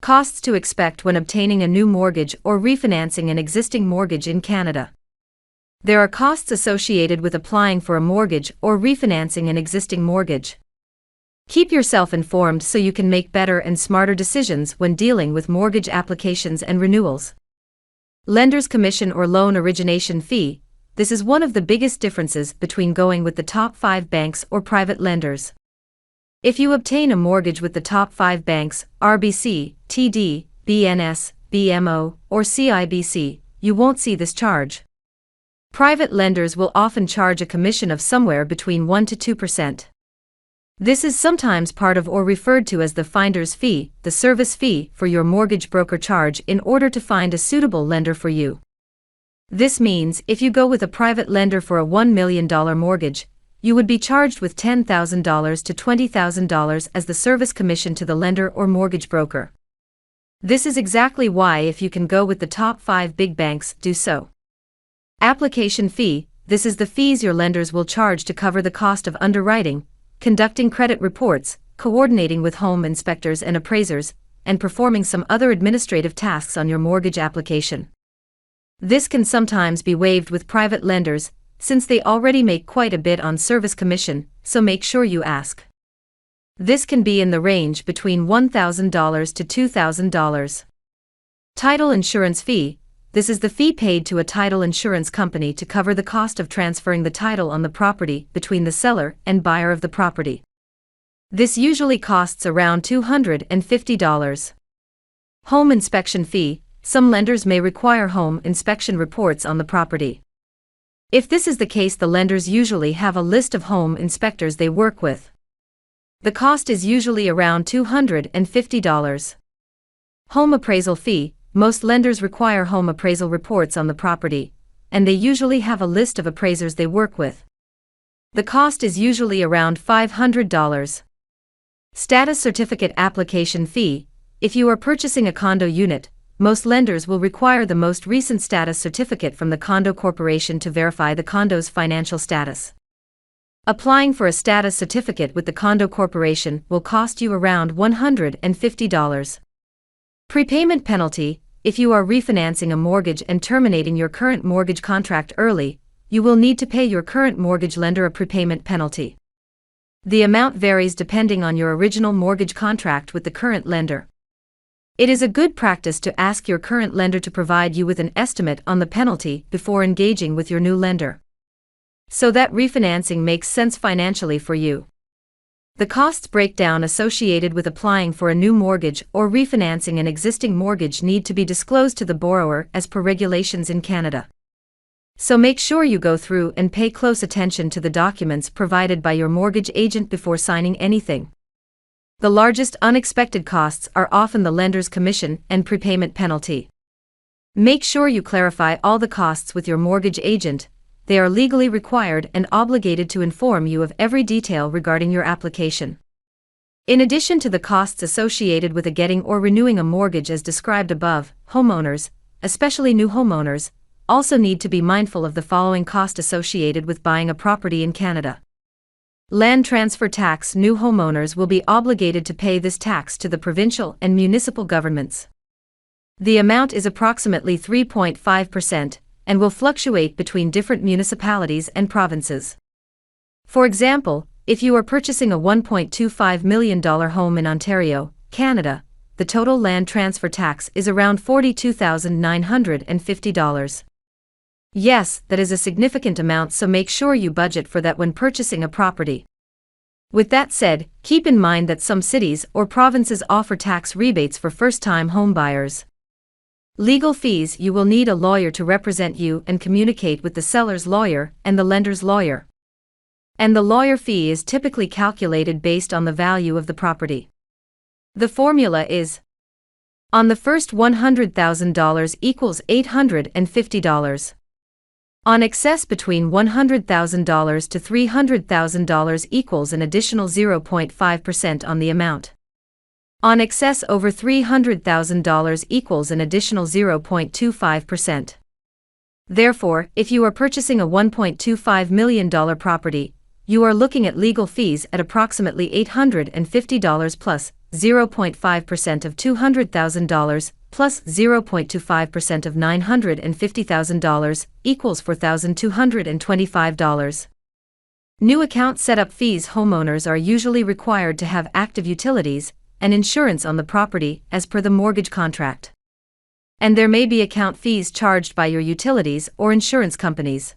Costs to expect when obtaining a new mortgage or refinancing an existing mortgage in Canada. There are costs associated with applying for a mortgage or refinancing an existing mortgage. Keep yourself informed so you can make better and smarter decisions when dealing with mortgage applications and renewals. Lender's commission or loan origination fee. This is one of the biggest differences between going with the top 5 banks or private lenders. If you obtain a mortgage with the top 5 banks, RBC, TD, BNS, BMO, or CIBC, you won't see this charge. Private lenders will often charge a commission of somewhere between 1 to 2%. This is sometimes part of or referred to as the finder's fee, the service fee for your mortgage broker charge in order to find a suitable lender for you. This means if you go with a private lender for a $1 million mortgage, you would be charged with $10,000 to $20,000 as the service commission to the lender or mortgage broker. This is exactly why if you can go with the top 5 big banks, do so. Application fee. This is the fees your lenders will charge to cover the cost of underwriting, conducting credit reports, coordinating with home inspectors and appraisers, and performing some other administrative tasks on your mortgage application. This can sometimes be waived with private lenders, since they already make quite a bit on service commission, so make sure you ask. This can be in the range between $1,000 to $2,000. Title insurance fee. This is the fee paid to a title insurance company to cover the cost of transferring the title on the property between the seller and buyer of the property. This usually costs around $250. Home inspection fee. Some lenders may require home inspection reports on the property. If this is the case, the lenders usually have a list of home inspectors they work with. The cost is usually around $250. Home appraisal fee. Most lenders require home appraisal reports on the property, and they usually have a list of appraisers they work with. The cost is usually around $500. Status certificate application fee. If you are purchasing a condo unit, most lenders will require the most recent status certificate from the condo corporation to verify the condo's financial status. Applying for a status certificate with the condo corporation will cost you around $150. Prepayment penalty. If you are refinancing a mortgage and terminating your current mortgage contract early, you will need to pay your current mortgage lender a prepayment penalty. The amount varies depending on your original mortgage contract with the current lender. It is a good practice to ask your current lender to provide you with an estimate on the penalty before engaging with your new lender, so that refinancing makes sense financially for you. The costs breakdown associated with applying for a new mortgage or refinancing an existing mortgage need to be disclosed to the borrower as per regulations in Canada. So make sure you go through and pay close attention to the documents provided by your mortgage agent before signing anything. The largest unexpected costs are often the lender's commission and prepayment penalty. Make sure you clarify all the costs with your mortgage agent. They are legally required and obligated to inform you of every detail regarding your application. In addition to the costs associated with getting or renewing a mortgage as described above, homeowners, especially new homeowners, also need to be mindful of the following cost associated with buying a property in Canada. Land transfer tax. New homeowners will be obligated to pay this tax to the provincial and municipal governments. The amount is approximately 3.5%. And will fluctuate between different municipalities and provinces. For example, if you are purchasing a $1.25 million home in Ontario, Canada, the total land transfer tax is around $42,950. Yes, that is a significant amount, so make sure you budget for that when purchasing a property. With that said, keep in mind that some cities or provinces offer tax rebates for first-time home buyers. Legal fees. You will need a lawyer to represent you and communicate with the seller's lawyer and the lender's lawyer. And the lawyer fee is typically calculated based on the value of the property. The formula is: on the first $100,000 equals $850. On excess between $100,000 to $300,000 equals an additional 0.5% on the amount. On excess over $300,000 equals an additional 0.25%. Therefore, if you are purchasing a $1.25 million property, you are looking at legal fees at approximately $850 plus 0.5% of $200,000 plus 0.25% of $950,000 equals $4,225. New account setup fees. Homeowners are usually required to have active utilities and insurance on the property as per the mortgage contract. And there may be account fees charged by your utilities or insurance companies.